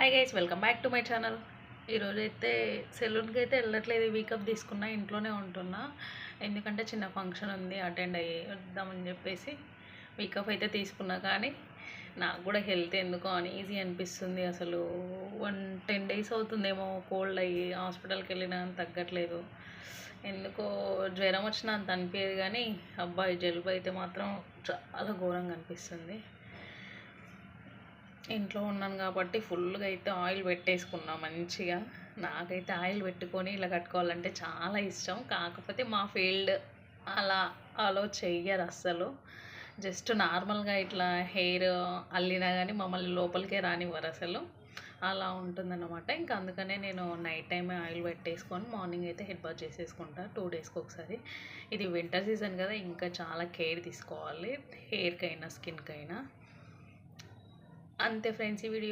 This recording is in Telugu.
Hi guys, welcome back to my channel. ఈరోజు అయితే సెలూన్కి అయితే వెళ్ళట్లేదు, వీకప్ తీసుకున్నా, ఇంట్లోనే ఉంటున్నా. ఎందుకంటే చిన్న ఫంక్షన్ ఉంది, అటెండ్ అయ్యి వద్దామని చెప్పేసి వీకప్ అయితే తీసుకున్నా. కానీ నాకు కూడా హెల్త్ ఎందుకో ఈజీ అనిపిస్తుంది. అసలు 10 డేస్ అవుతుందేమో కోల్డ్ అయ్యి, హాస్పిటల్కి వెళ్ళినా తగ్గట్లేదు. ఎందుకో జ్వరం వచ్చినా అంత అనిపించదు, కానీ అబ్బాయి జలుబు అయితే మాత్రం చాలా ఘోరంగా అనిపిస్తుంది. ఇంట్లో ఉన్నాను కాబట్టి ఫుల్గా అయితే ఆయిల్ పెట్టేసుకున్నా మంచిగా. నాకైతే ఆయిల్ పెట్టుకొని ఇలా కట్టుకోవాలంటే చాలా ఇష్టం. కాకపోతే మా ఫీల్డ్ అలా అలో చెయ్యరు అస్సలు. జస్ట్ నార్మల్గా ఇట్లా హెయిర్ అల్లినా కానీ మమ్మల్ని లోపలికే రానివ్వరు అసలు. అలా ఉంటుందన్నమాట. ఇంకా అందుకనే నేను నైట్ టైమే ఆయిల్ పెట్టేసుకొని మార్నింగ్ అయితే హెడ్ బాత్ చేసేసుకుంటా 2 డేస్కి ఒకసారి. ఇది వింటర్ సీజన్ కదా, ఇంకా చాలా కేర్ తీసుకోవాలి హెయిర్కైనా స్కిన్కైనా. అంతే ఫ్రెండ్స్, ఈ వీడియో